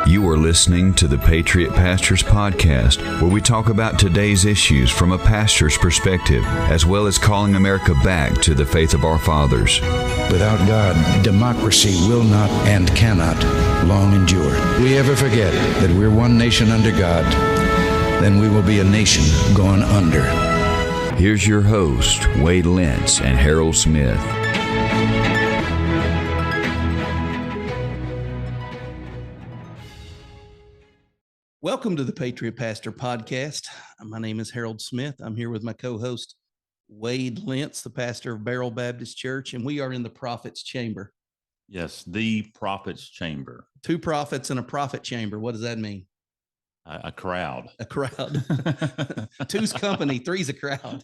You are listening to the Patriot Pastors Podcast, where we talk about today's issues from a pastor's perspective, as well as calling America back to the faith of our fathers. Without God, democracy will not and cannot long endure. If we ever forget that we're one nation under God, then we will be a nation gone under. Here's your host, Wade Lentz and Harold Smith. Welcome to the Patriot Pastor Podcast. My name is Harold Smith. I'm here with my co-host, Wade Lentz, the pastor of Beryl Baptist Church, and we are in the Prophet's Chamber. Yes, the Prophet's Chamber. Two prophets in a prophet chamber. What does that mean? A crowd. A crowd. Two's company, three's a crowd.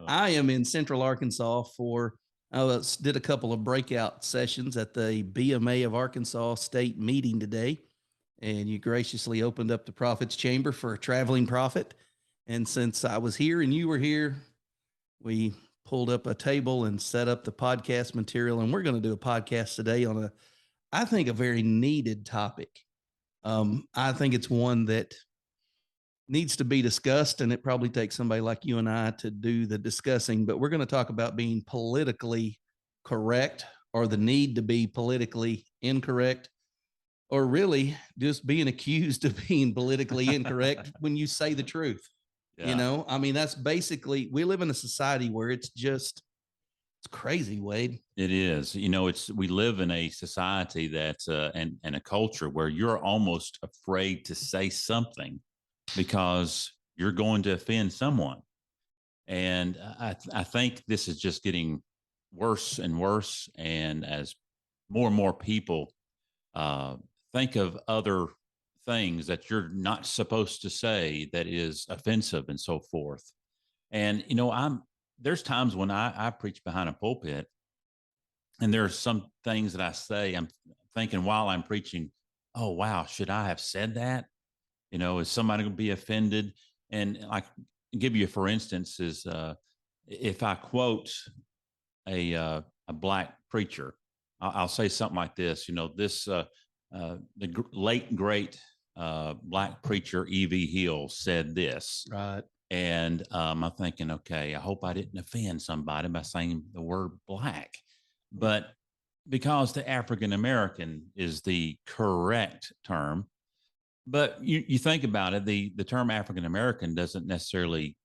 I am in Central Arkansas did a couple of breakout sessions at the BMA of Arkansas state meeting today. And you graciously opened up the Prophet's Chamber for a traveling prophet. And since I was here and you were here, we pulled up a table and set up the podcast material. And we're going to do a podcast today on I think, a very needed topic. I think it's one that needs to be discussed, and it probably takes somebody like you and I to do the discussing. But we're going to talk about being politically correct, or the need to be politically incorrect, or really just being accused of being politically incorrect when you say the truth. Yeah. You know, I mean, that's basically, we live in a society where it's crazy, Wade. It is. You know, we live in a society that's and a culture where you're almost afraid to say something because you're going to offend someone. And I think this is just getting worse and worse. And as more and more people think of other things that you're not supposed to say that is offensive and so forth. And, you know, there's times when I preach behind a pulpit, and there's some things that I say, I'm thinking while I'm preaching, oh, wow, should I have said that? You know, is somebody going to be offended? And like, give you, for instance, is if I quote a black preacher, I'll say something like this, you know, the late, great black preacher, E.V. Hill, said this. Right. And I'm thinking, okay, I hope I didn't offend somebody by saying the word black. But because the African-American is the correct term, but you think about it, the term African-American doesn't necessarily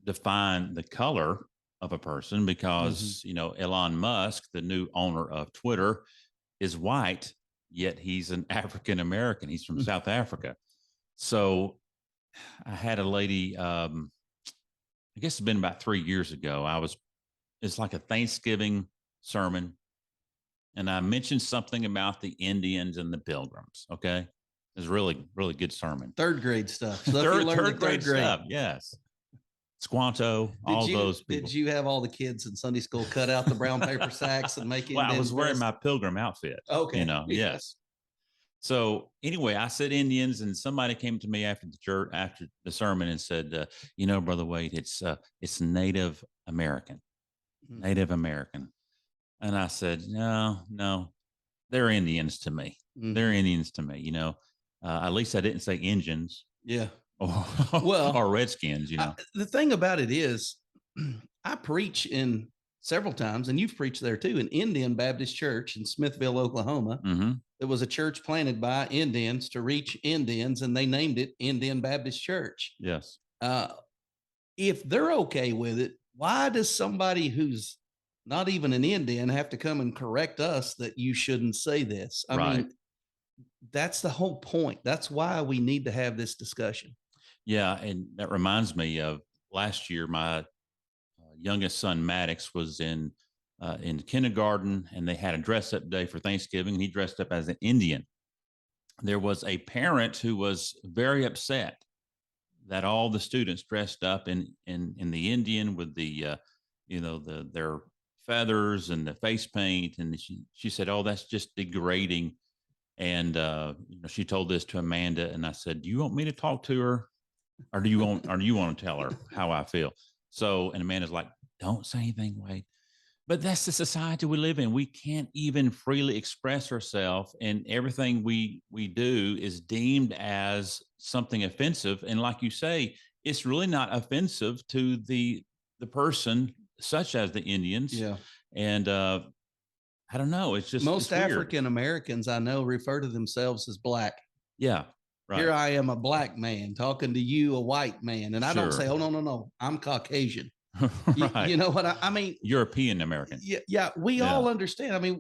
define the color of a person, because, you know, Elon Musk, the new owner of Twitter, is white, yet he's an African-American. He's from South Africa. So I had a lady, I guess it's been about 3 years ago. It's like a Thanksgiving sermon, and I mentioned something about the Indians and the Pilgrims. Okay. It was really, really good sermon. Third grade stuff. So third grade stuff. Yes. Squanto, those people. Did you have all the kids in Sunday school cut out the brown paper sacks and make it? Well, I was wearing my pilgrim outfit. Okay. You know, yes. So anyway, I said Indians, and somebody came to me after the church, after the sermon, and said, you know, Brother Wade, it's Native American, Native American. And I said, no, they're Indians to me. They're Indians to me. You know, at least I didn't say Indians. Yeah. Or Redskins, you know. The thing about it is, I preach in several times, and you've preached there too, in Indian Baptist Church in Smithville, Oklahoma. It was a church planted by Indians to reach Indians, and they named it Indian Baptist Church. Yes. If they're okay with it, why does somebody who's not even an Indian have to come and correct us that you shouldn't say this? I mean, that's the whole point. That's why we need to have this discussion. Yeah, and that reminds me of last year. My youngest son, Maddox, was in kindergarten, and they had a dress-up day for Thanksgiving, and he dressed up as an Indian. There was a parent who was very upset that all the students dressed up in the Indian with the, their feathers and the face paint, and she said, "Oh, that's just degrading." And she told this to Amanda, and I said, "Do you want me to talk to her, or do you want to tell her how I feel?" So, and Amanda's like, "Don't say anything, Wade." But that's the society we live in. We can't even freely express ourselves, and everything we do is deemed as something offensive. And like you say, it's really not offensive to the person, such as the Indians. Yeah. And I don't know. It's just Most it's weird. African Americans I know refer to themselves as black. Yeah. Right. Here I am, a black man talking to you, a white man. And I don't Sure. say, oh, no, I'm Caucasian. Right. You know what I mean? European American. Yeah. We all understand. I mean,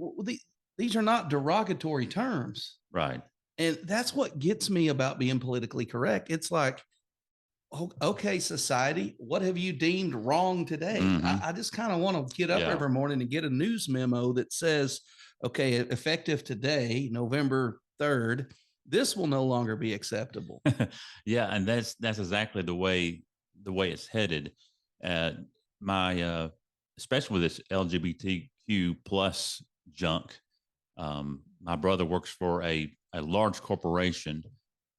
these are not derogatory terms. Right. And that's what gets me about being politically correct. It's like, okay, society, what have you deemed wrong today? I just kind of want to get up every morning and get a news memo that says, okay, effective today, November 3rd, this will no longer be acceptable. Yeah. And that's exactly the way it's headed. Especially with this LGBTQ plus junk. My brother works for a large corporation,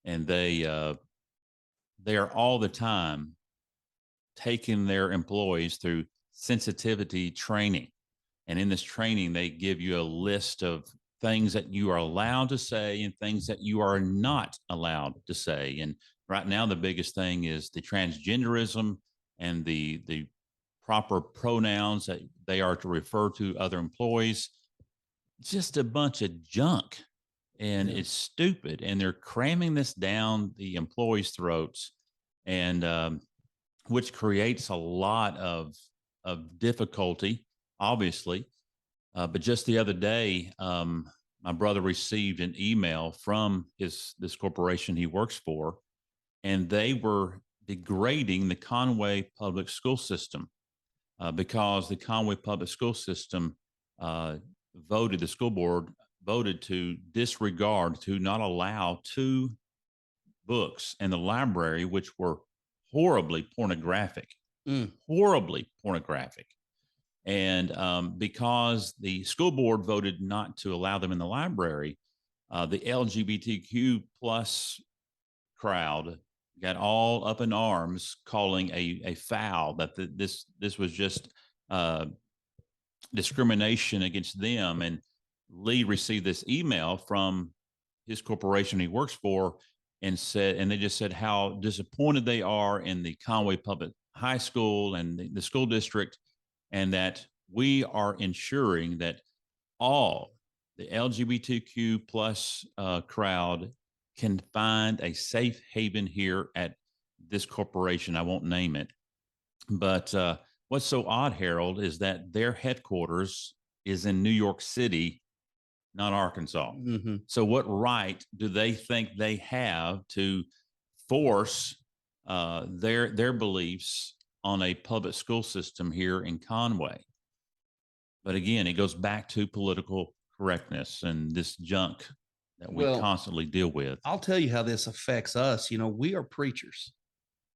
and they are all the time taking their employees through sensitivity training. And in this training, they give you a list of things that you are allowed to say and things that you are not allowed to say. And right now, the biggest thing is the transgenderism and the proper pronouns that they are to refer to other employees. Just a bunch of junk. And it's stupid. And they're cramming this down the employees' throats, and which creates a lot of difficulty, obviously. But just the other day, my brother received an email from this corporation he works for, and they were degrading the Conway public school system because the Conway public school system the school board voted to disregard, to not allow 2 books in the library, which were horribly pornographic. And because the school board voted not to allow them in the library, the LGBTQ plus crowd got all up in arms, calling a foul that this was just discrimination against them. And Lee received this email from his corporation he works for, and they just said how disappointed they are in the Conway Public High School and the school district, and that we are ensuring that all the LGBTQ plus crowd can find a safe haven here at this corporation. I won't name it, but what's so odd, Harold, is that their headquarters is in New York City, not Arkansas. Mm-hmm. So what right do they think they have to force their beliefs on a public school system here in Conway? But again, it goes back to political correctness and this junk that we constantly deal with. I'll tell you how this affects us. You know, we are preachers.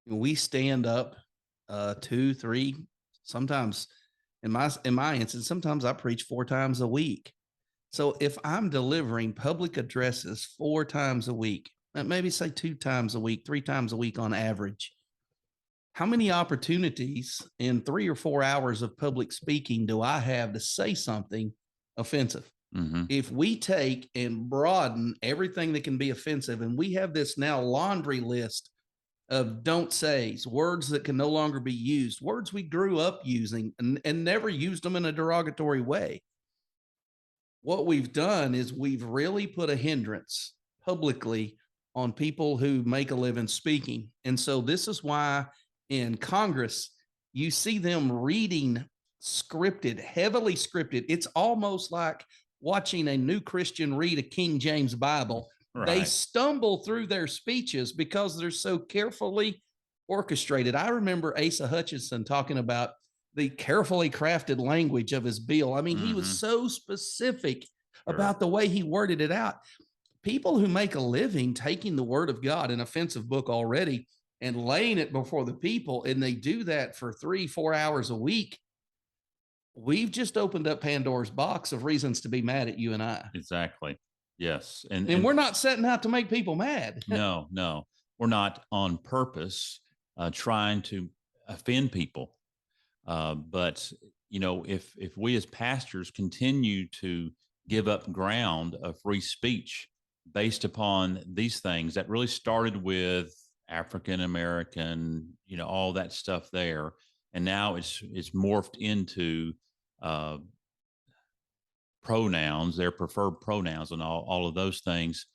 We stand up 2, 3, sometimes in my instance, sometimes I preach 4 times a week. So if I'm delivering public addresses 4 times a week, maybe say 2 times a week, 3 times a week on average, how many opportunities in 3 or 4 hours of public speaking do I have to say something offensive? Mm-hmm. If we take and broaden everything that can be offensive, and we have this now laundry list of don't says, words that can no longer be used, words we grew up using and never used them in a derogatory way. What we've done is we've really put a hindrance publicly on people who make a living speaking. And so this is why in Congress, you see them reading scripted, heavily scripted. It's almost like watching a new Christian read a King James Bible. Right. They stumble through their speeches because they're so carefully orchestrated. I remember Asa Hutchinson talking about the carefully crafted language of his bill. I mean, he was so specific about the way he worded it out. People who make a living taking the word of God, an offensive book already, and laying it before the people, and they do that for 3-4 hours a week, we've just opened up Pandora's box of reasons to be mad at you and I. Exactly. Yes. And we're not setting out to make people mad. No. We're not on purpose trying to offend people. But if we as pastors continue to give up ground of free speech based upon these things that really started with African American, all that stuff there, and now it's morphed into pronouns, their preferred pronouns, and all of those things.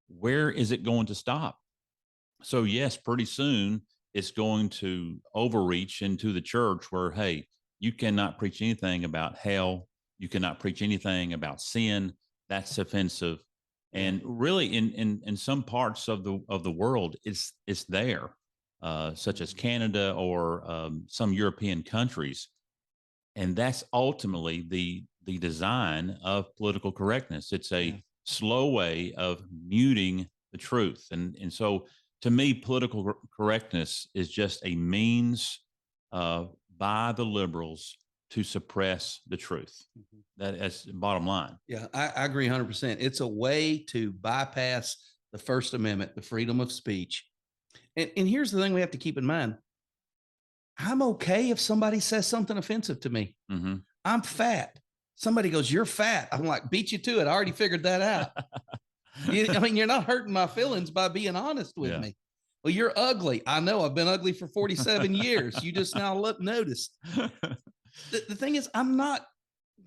Where is it going to stop? So yes, pretty soon it's going to overreach into the church where, hey, you cannot preach anything about hell. You cannot preach anything about sin. That's offensive. And really, in some parts of the world, it's there, such as Canada or some European countries, and that's ultimately the design of political correctness. It's a slow way of muting the truth, and so to me, political correctness is just a means by the liberals to suppress the truth. That's the bottom line. Yeah, I agree 100%. It's a way to bypass the First Amendment, the freedom of speech. And here's the thing we have to keep in mind. I'm okay if somebody says something offensive to me. Mm-hmm. I'm fat. Somebody goes, "You're fat." I'm like, beat you to it. I already figured that out. You're not hurting my feelings by being honest with me. Well, you're ugly. I know. I've been ugly for 47 years. You just now notice. The thing is,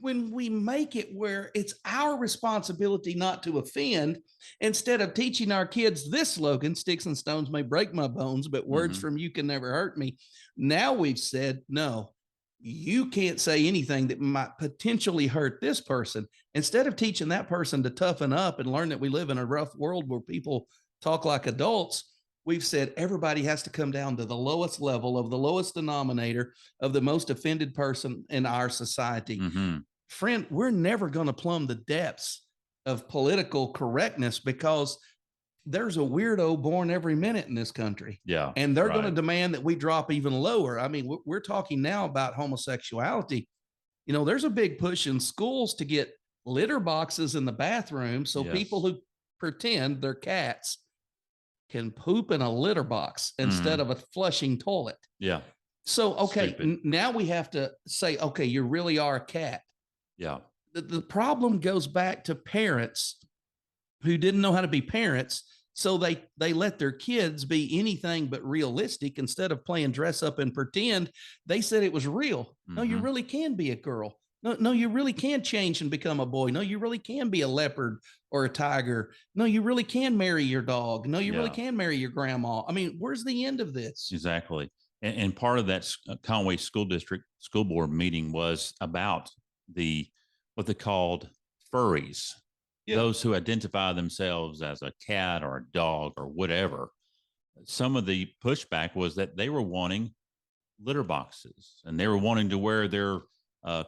when we make it where it's our responsibility not to offend, instead of teaching our kids this slogan, "Sticks and stones may break my bones, but words from you can never hurt me." Now we've said, no, you can't say anything that might potentially hurt this person. Instead of teaching that person to toughen up and learn that we live in a rough world where people talk like adults, we've said everybody has to come down to the lowest level of the lowest denominator of the most offended person in our society. Mm-hmm. Friend, we're never going to plumb the depths of political correctness because there's a weirdo born every minute in this country. Yeah. And they're going to demand that we drop even lower. I mean, we're talking now about homosexuality. There's a big push in schools to get litter boxes in the bathroom so people who pretend they're cats can poop in a litter box instead of a flushing toilet. Yeah. So, okay, now we have to say, okay, you really are a cat. Yeah. The problem goes back to parents who didn't know how to be parents. So they let their kids be anything but realistic. Instead of playing dress up and pretend, they said it was real. Mm-hmm. No, you really can be a girl. No, you really can change and become a boy. No, you really can be a leopard or a tiger. No, you really can marry your dog. No, you really can marry your grandma. I mean, where's the end of this? Exactly. And part of that Conway School District School Board meeting was about what they called furries. Yeah. Those who identify themselves as a cat or a dog or whatever. Some of the pushback was that they were wanting litter boxes and they were wanting to wear their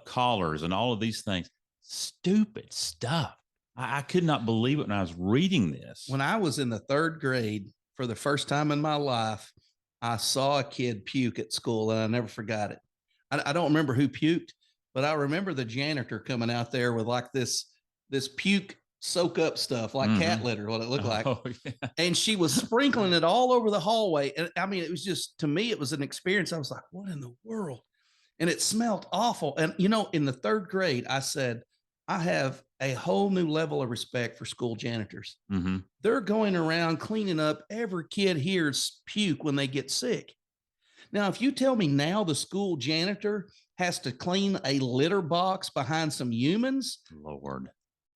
collars and all of these things. Stupid stuff. I could not believe it when I was reading this. When I was in the third grade, for the first time in my life, I saw a kid puke at school and I never forgot it. I don't remember who puked, but I remember the janitor coming out there with like this puke soak up stuff, like cat litter, what it looked like. Oh, yeah. And she was sprinkling it all over the hallway. And I mean, it was just, to me, it was an experience. I was like, what in the world? And it smelled awful. And, in the third grade, I said, I have a whole new level of respect for school janitors. Mm-hmm. They're going around cleaning up every kid here's puke when they get sick. Now, if you tell me now the school janitor has to clean a litter box behind some humans, Lord,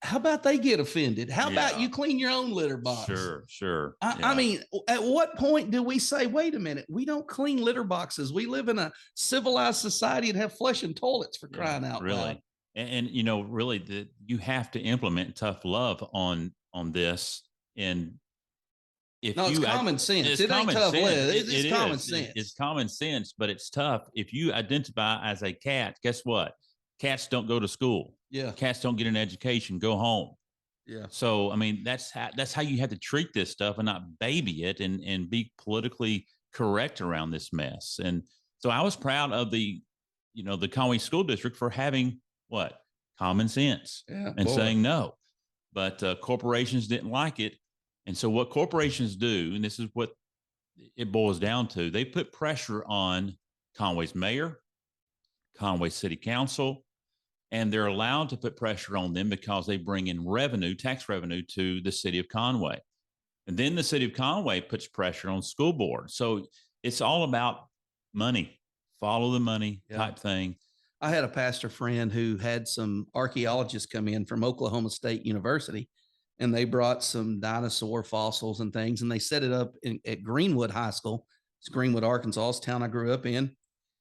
how about they get offended? How about you clean your own litter box? Sure. I mean, at what point do we say, wait a minute, we don't clean litter boxes. We live in a civilized society and have flushing toilets, for crying out loud. And really, you have to implement tough love on this. And it's common sense. It ain't tough love. It's common sense. It's common sense, but it's tough. If you identify as a cat, guess what? Cats don't go to school. Yeah. Cats don't get an education, go home. Yeah. So, I mean, that's how you have to treat this stuff and not baby it and be politically correct around this mess. And so I was proud of the Conway School District for having common sense and saying no. But corporations didn't like it. And so what corporations do, and this is what it boils down to, they put pressure on Conway's mayor, Conway City Council, and they're allowed to put pressure on them because they bring in revenue, tax revenue, to the city of Conway. And then the city of Conway puts pressure on school board. So it's all about money, follow the money type thing. I had a pastor friend who had some archaeologists come in from Oklahoma State University, and they brought some dinosaur fossils and things, and they set it up at Greenwood High School. It's Greenwood, Arkansas, it's the town I grew up in.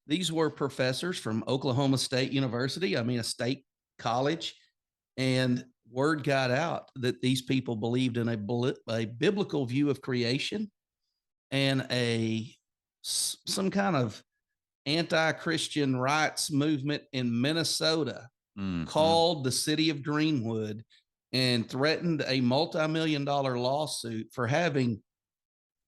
These were professors from Oklahoma State University, a state college, and word got out that these people believed in a biblical view of creation and some kind of anti-Christian rights movement in Minnesota called the city of Greenwood and threatened a multi-million-dollar lawsuit for having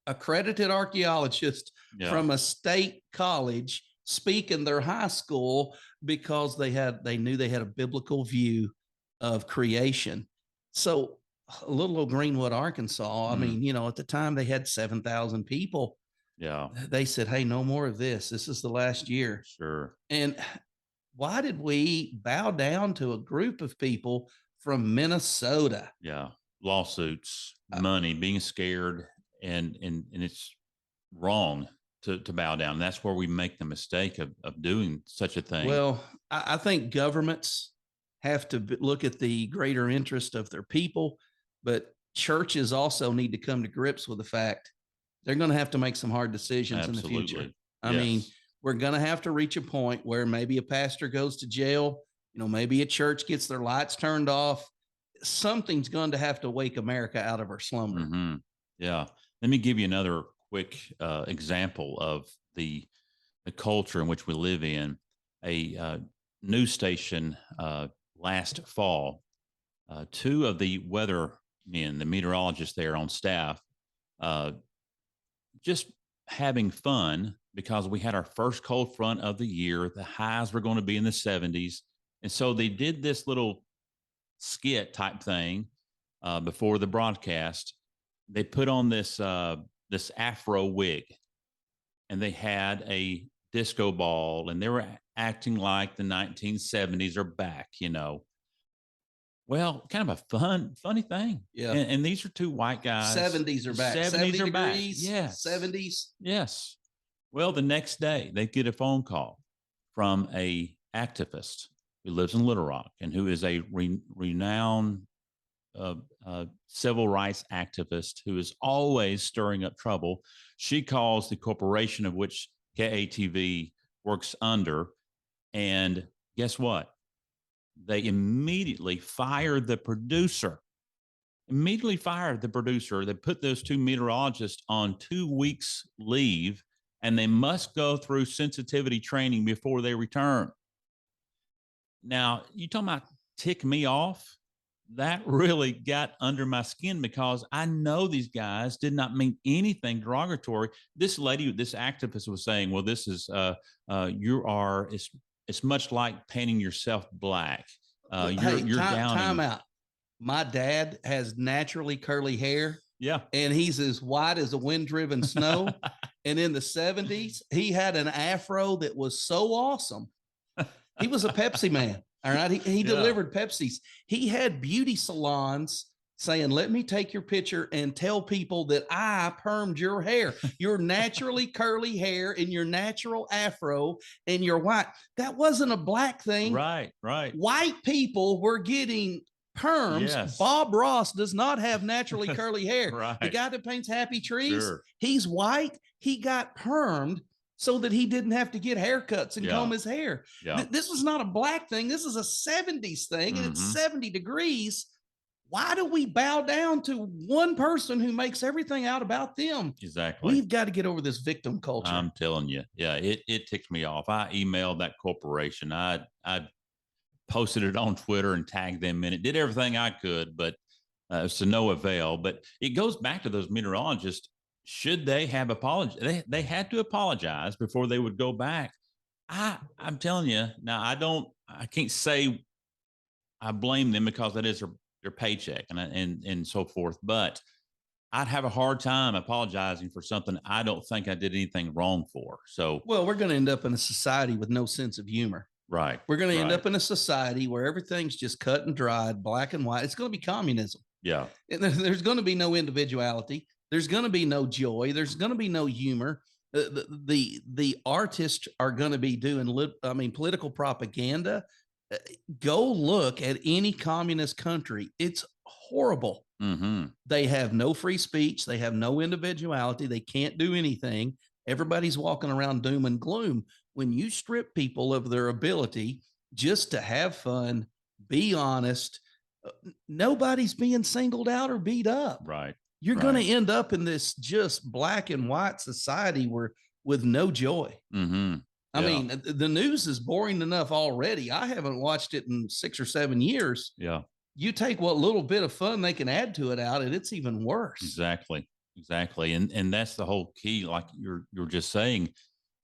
accredited archaeologists from a state college speak in their high school because they knew they had a biblical view of creation. So a little old Greenwood, Arkansas, at the time they had 7,000 people. Yeah. They said, hey, no more of this. This is the last year. Sure. And why did we bow down to a group of people from Minnesota? Yeah. Lawsuits, money, being scared, and it's wrong to bow down. That's where we make the mistake of doing such a thing. Well, I think governments have to look at the greater interest of their people, but churches also need to come to grips with the fact they're going to have to make some hard decisions in the future. I mean, we're going to have to reach a point where maybe a pastor goes to jail, maybe a church gets their lights turned off. Something's going to have to wake America out of her slumber. Mm-hmm. Yeah. Let me give you another quick example of the culture in which we live in. A news station last fall, two of the weather men, the meteorologists there on staff, just having fun because we had our first cold front of the year. The highs were going to be in the 70s. And so they did this little skit type thing before the broadcast. They put on this Afro wig, and they had a disco ball, and they were acting like the 1970s are back, Well, kind of a funny thing. Yeah. And these are two white guys. 70s are back. 70s are back. Yes. 70s. Yes. Well, the next day they get a phone call from a activist who lives in Little Rock and who is a renowned civil rights activist who is always stirring up trouble. She calls the corporation of which KATV works under, and guess what? They immediately fired the producer. They put those two meteorologists on 2 weeks leave, and they must go through sensitivity training before they return. Now, you talking about tick me off? That really got under my skin because I know these guys did not mean anything derogatory. This lady, this activist was saying, well, this is, it's much like painting yourself black. You're down. Time out. My dad has naturally curly hair. Yeah. And he's as white as a wind-driven snow. And in the 70s, he had an afro that was so awesome. He was a Pepsi man. All right. He delivered Pepsis. He had beauty salons saying, let me take your picture and tell people that I permed your hair, your naturally curly hair and your natural afro and your white. That wasn't a black thing. Right. White people were getting perms. Yes. Bob Ross does not have naturally curly hair. Right. The guy that paints happy trees, Sure. He's white. He got permed so that he didn't have to get haircuts and comb his hair. Yeah. This was not a black thing. This is a 70s thing, and it's 70 degrees. Why do we bow down to one person who makes everything out about them? Exactly. We've got to get over this victim culture. I'm telling you. Yeah, it ticked me off. I emailed that corporation. I posted it on Twitter and tagged them in it. Did everything I could, but it's to no avail. But it goes back to those meteorologists. Should they have apologized? They had to apologize before they would go back. I'm telling you now. I can't say I blame them because that is their paycheck and so forth. But I'd have a hard time apologizing for something I don't think I did anything wrong for. So, well, we're going to end up in a society with no sense of humor. Right. We're going to end up in a society where everything's just cut and dried, black and white. It's going to be communism. Yeah. And there's going to be no individuality. There's going to be no joy. There's going to be no humor. The artists are going to be doing, political propaganda. Go look at any communist country. It's horrible. Mm-hmm. They have no free speech. They have no individuality. They can't do anything. Everybody's walking around doom and gloom. When you strip people of their ability just to have fun, be honest, nobody's being singled out or beat up. Right. You're going to end up in this just black and white society with no joy. Mm-hmm. I mean, the news is boring enough already. I haven't watched it in 6 or 7 years. Yeah. You take what little bit of fun they can add to it out, and it's even worse. Exactly. And that's the whole key. Like you're just saying,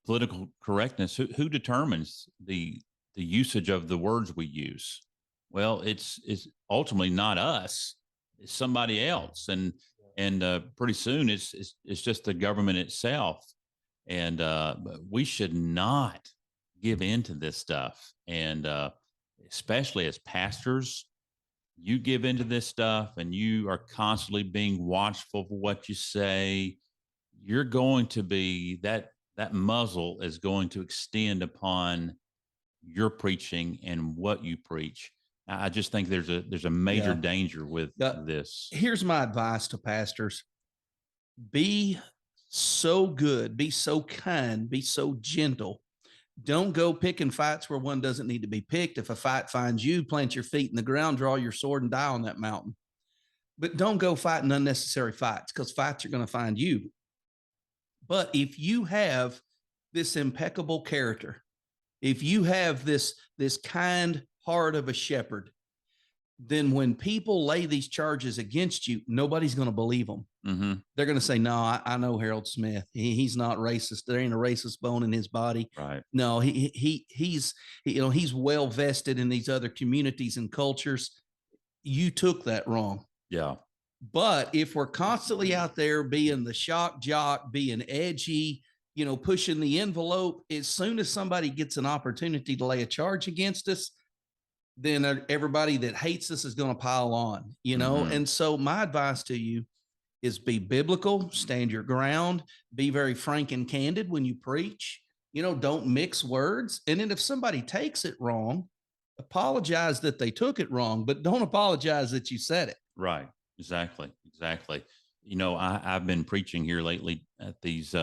political correctness. Who determines the usage of the words we use? Well, it's ultimately not us. It's somebody else. And pretty soon it's just the government itself. And we should not give in to this stuff. And especially as pastors, you give into this stuff and you are constantly being watchful for what you say. You're going to be that muzzle is going to extend upon your preaching and what you preach. I just think there's a major danger with this. Here's my advice to pastors. Be so good, be so kind, be so gentle. Don't go picking fights where one doesn't need to be picked. If a fight finds you, plant your feet in the ground, draw your sword and die on that mountain. But don't go fighting unnecessary fights, because fights are going to find you. But if you have this impeccable character, if you have this kind heart of a shepherd, then when people lay these charges against you, nobody's going to believe them. Mm-hmm. They're going to say, no, I know Harold Smith. He's not racist. There ain't a racist bone in his body. Right. No, he's well vested in these other communities and cultures. You took that wrong. Yeah. But if we're constantly out there being the shock jock, being edgy, pushing the envelope, as soon as somebody gets an opportunity to lay a charge against us, then everybody that hates us is going to pile on, Mm-hmm. And so my advice to you is be biblical, stand your ground, be very frank and candid when you preach, don't mix words. And then if somebody takes it wrong, apologize that they took it wrong, but don't apologize that you said it. Right. Exactly. I've been preaching here lately at these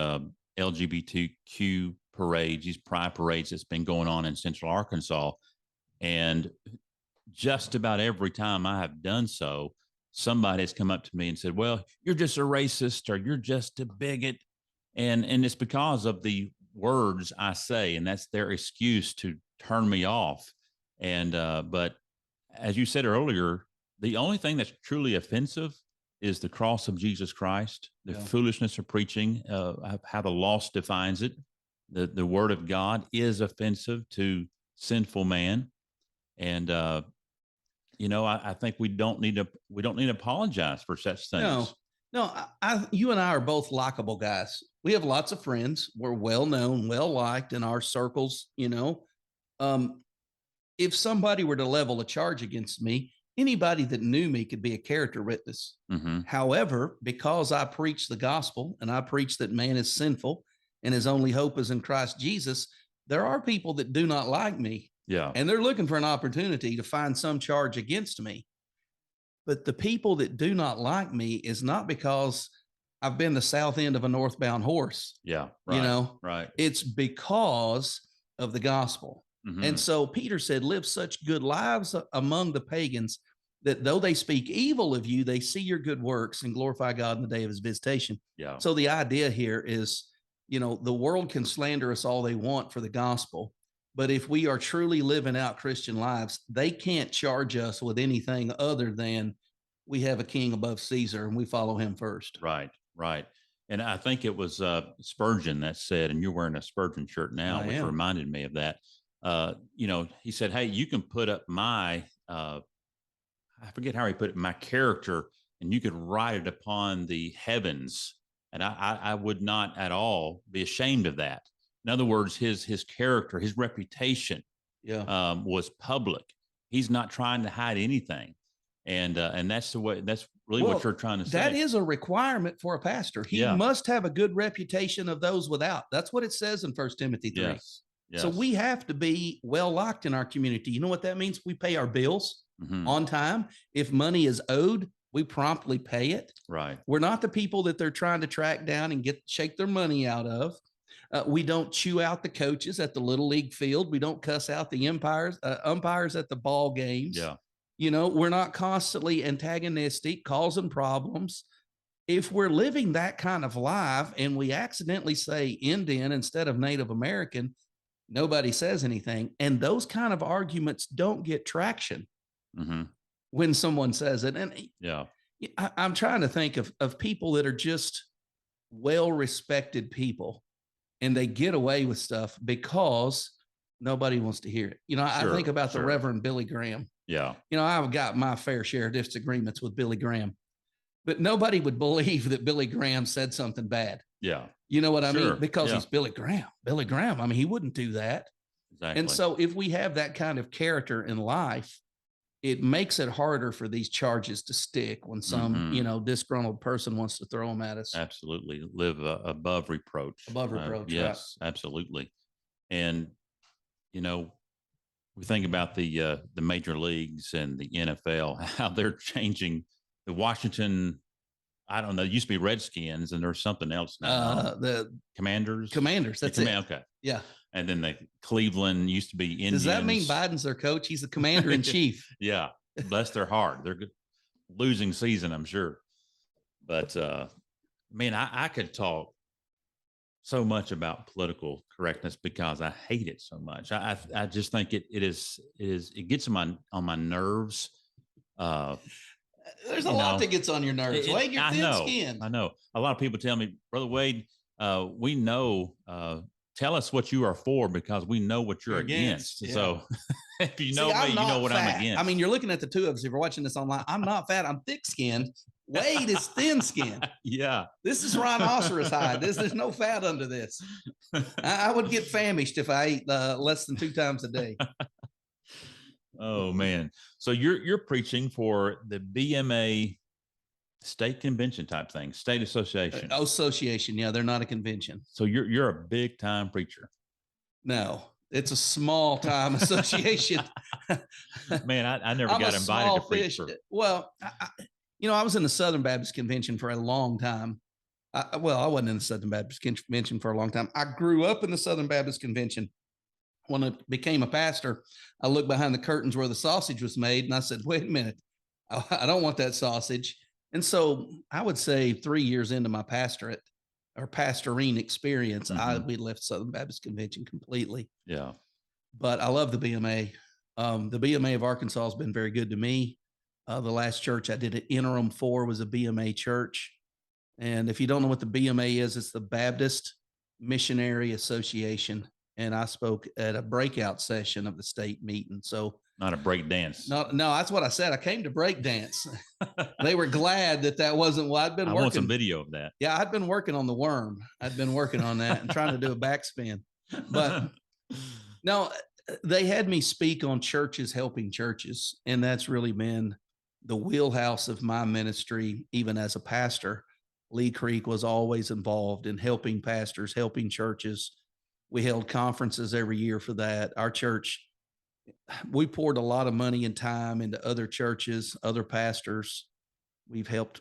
LGBTQ parades, these pride parades that's been going on in Central Arkansas. And just about every time I have done so, somebody has come up to me and said, well, you're just a racist or you're just a bigot. And it's because of the words I say, and that's their excuse to turn me off. And but as you said earlier, the only thing that's truly offensive is the cross of Jesus Christ, the foolishness of preaching, how the lost defines it. The word of God is offensive to sinful man. And, I think we don't need to apologize for such things. No, you and I are both likable guys. We have lots of friends. We're well known, well liked in our circles. If somebody were to level a charge against me, anybody that knew me could be a character witness. Mm-hmm. However, because I preach the gospel and I preach that man is sinful and his only hope is in Christ Jesus, there are people that do not like me. Yeah. And they're looking for an opportunity to find some charge against me. But the people that do not like me is not because I've been the south end of a northbound horse. Yeah. Right. Right. It's because of the gospel. Mm-hmm. And so Peter said, live such good lives among the pagans that though they speak evil of you, they see your good works and glorify God in the day of his visitation. Yeah. So the idea here is, the world can slander us all they want for the gospel. But if we are truly living out Christian lives, they can't charge us with anything other than we have a king above Caesar and we follow him first. Right. And I think it was Spurgeon that said, and you're wearing a Spurgeon shirt now, which reminded me of that. He said, hey, you can put up my, I forget how he put it, my character, and you could write it upon the heavens. And I would not at all be ashamed of that. In other words, his character, his reputation was public. He's not trying to hide anything. And that's the way, that's really what you're trying to say. That is a requirement for a pastor. He must have a good reputation of those without. That's what it says in 1 Timothy 3. Yes. So we have to be well locked in our community. You know what that means? We pay our bills on time. If money is owed, we promptly pay it. Right. We're not the people that they're trying to track down and shake their money out of. We don't chew out the coaches at the Little League field. We don't cuss out the umpires at the ball games. Yeah. You know, we're not constantly antagonistic, causing problems. If we're living that kind of life and we accidentally say Indian instead of Native American, nobody says anything. And those kind of arguments don't get traction when someone says it. And I'm trying to think of people that are just well-respected people and they get away with stuff because nobody wants to hear it. You know, I think about the Reverend Billy Graham. Yeah. You know, I've got my fair share of disagreements with Billy Graham, but nobody would believe that Billy Graham said something bad. Yeah. You know what I mean? Because he's Billy Graham. Billy Graham. I mean, he wouldn't do that. Exactly. And so if we have that kind of character in life, it makes it harder for these charges to stick when some, you know, disgruntled person wants to throw them at us. Absolutely. Live above reproach. Above reproach. Yes, right. Absolutely. And, you know, we think about the major leagues and the NFL, how they're changing the Washington. I don't know. It used to be Redskins, and there's something else now. The Commanders. That's it. Okay. Yeah. And then the Cleveland used to be Indians. Does that mean Biden's their coach? He's the commander in chief. Yeah. Bless their heart. They're good. Losing season, I'm sure. But man, I could talk so much about political correctness because I hate it so much. I just think it gets on my nerves. There's a lot that gets on your nerves. Wade, you're thin-skinned. I know. A lot of people tell me, Brother Wade, we know. Tell us what you are for because we know what you're against. Yeah. So if you know me, you know what I'm against. I mean, you're looking at the two of us. If you're watching this online, I'm not fat. I'm thick-skinned. Wade is thin-skinned. Yeah. This is rhinoceros hide. There's no fat under this. I would get famished if I ate less than 2 times a day. Oh, man. So you're preaching for the BMA state convention type thing, state association. Association. Yeah, they're not a convention. So you're a big time preacher. No, it's a small time association. Man, I never got invited to preach. Well, I was in the Southern Baptist Convention for a long time. I wasn't in the Southern Baptist Convention for a long time. I grew up in the Southern Baptist Convention. When I became a pastor, I looked behind the curtains where the sausage was made, and I said, wait a minute, I don't want that sausage. And so I would say 3 years into my pastorate or pastoring experience, we left Southern Baptist Convention completely. Yeah. But I love the BMA. The BMA of Arkansas has been very good to me. The last church I did an interim for was a BMA church. And if you don't know what the BMA is, it's the Baptist Missionary Association. And I spoke at a breakout session of the state meeting. So not a break dance. No, that's what I said. I came to break dance. They were glad that wasn't what I'd been working. I want some video of that. Yeah, I'd been working on the worm. I'd been working on that and trying to do a backspin. But no, they had me speak on churches helping churches. And that's really been the wheelhouse of my ministry, even as a pastor. Lee Creek was always involved in helping pastors, helping churches. We held conferences every year for that. Our church, we poured a lot of money and time into other churches, other pastors. We've helped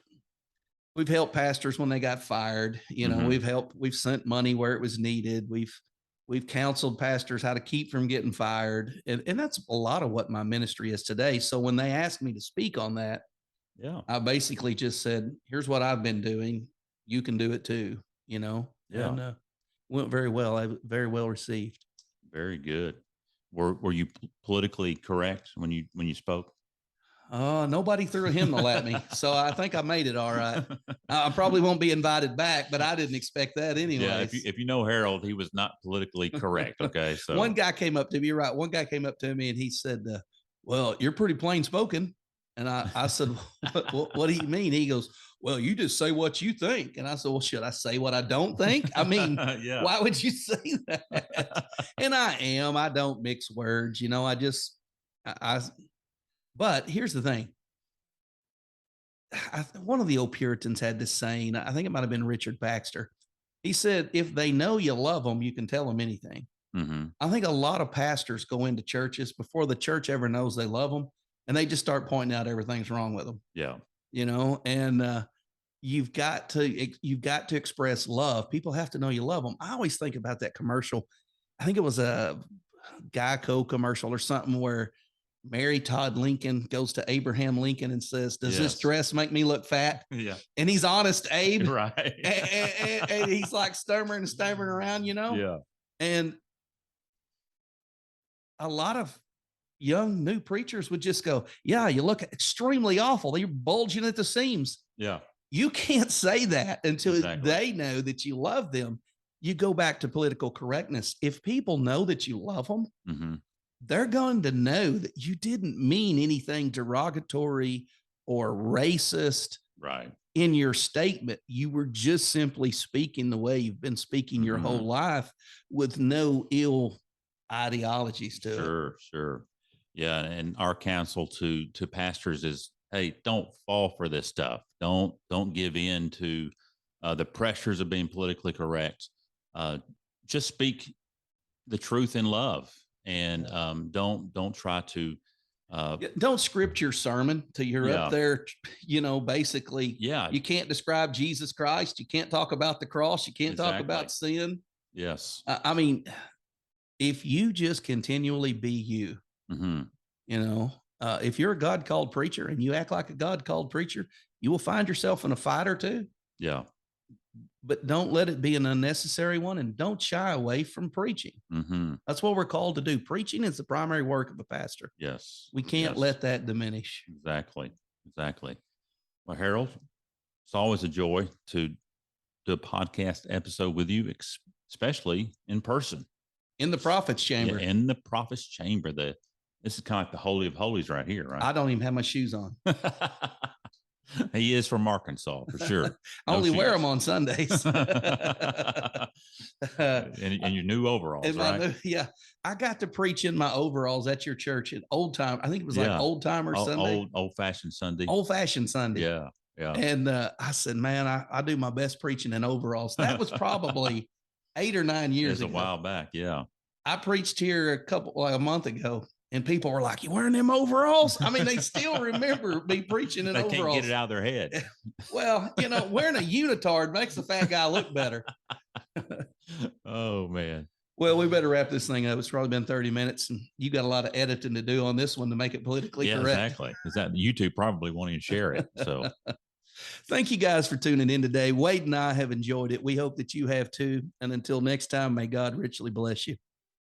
pastors when they got fired. You know, we've sent money where it was needed. We've counseled pastors how to keep from getting fired. And that's a lot of what my ministry is today. So when they asked me to speak on that, I basically just said, here's what I've been doing. You can do it too, you know? Yeah. And, went very well. I very well received. Very good. Were you politically correct when you spoke? Nobody threw a hymnal at me, so I think I made it all right. I probably won't be invited back, but I didn't expect that anyway. Yeah, if you know Harold, he was not politically correct. Okay, so one guy came up to me. You're right. One guy came up to me and he said, "Well, you're pretty plain spoken." And I said, what do you mean? He goes, well, you just say what you think. And I said, well, should I say what I don't think? I mean, Yeah. why would you say that? And I don't mix words, but here's the thing. One of the old Puritans had this saying, I think it might've been Richard Baxter. He said, if they know you love them, you can tell them anything. Mm-hmm. I think a lot of pastors go into churches before the church ever knows they love them, and they just start pointing out everything's wrong with them. Yeah. And you've got to express love. People have to know you love them. I always think about that commercial. I think it was a Geico commercial or something where Mary Todd Lincoln goes to Abraham Lincoln and says, does this dress make me look fat? Yeah. And he's honest, Abe. Right. and he's like stammering around, Yeah. And a lot of young new preachers would just go, yeah, you look extremely awful. You're bulging at the seams. Yeah. You can't say that until Exactly. they know that you love them. You go back to political correctness. If people know that you love them, Mm-hmm. they're going to know that you didn't mean anything derogatory or racist Right. in your statement. You were just simply speaking the way you've been speaking your whole life with no ill ideologies to it. Sure. Yeah. And our counsel to pastors is, hey, don't fall for this stuff. Don't give in to the pressures of being politically correct. Just speak the truth in love, and don't try to don't script your sermon till you're up there, basically. Yeah. You can't describe Jesus Christ. You can't talk about the cross. You can't talk Exactly. about sin. Yes. I mean, if you just continually be you, Mm-hmm. If you're a God called preacher and you act like a God called preacher, you will find yourself in a fight or two. Yeah. But don't let it be an unnecessary one, and don't shy away from preaching. Mm-hmm. That's what we're called to do. Preaching is the primary work of a pastor. Yes. We can't let that diminish. Exactly. Well, Harold, it's always a joy to do a podcast episode with you, especially in person. In the prophet's chamber. Yeah, in the prophet's chamber. This is kind of like the Holy of Holies right here, right? I don't even have my shoes on. He is from Arkansas, for sure. I only wear them on Sundays. and your new overalls, right? I got to preach in my overalls at your church at Old Time. I think it was like Old Timer Sunday. Old-fashioned Sunday. Old-fashioned Sunday. Yeah. And I said, man, I do my best preaching in overalls. That was probably 8 or 9 years ago. A while back, yeah. I preached here a month ago, and people were like, you wearing them overalls? I mean, they still remember me preaching in overalls. They can't get it out of their head. Well, wearing a unitard makes the fat guy look better. Oh, man. Well, we better wrap this thing up. It's probably been 30 minutes, and you got a lot of editing to do on this one to make it politically correct. Exactly. YouTube probably won't even share it. So thank you guys for tuning in today. Wade and I have enjoyed it. We hope that you have too. And until next time, may God richly bless you.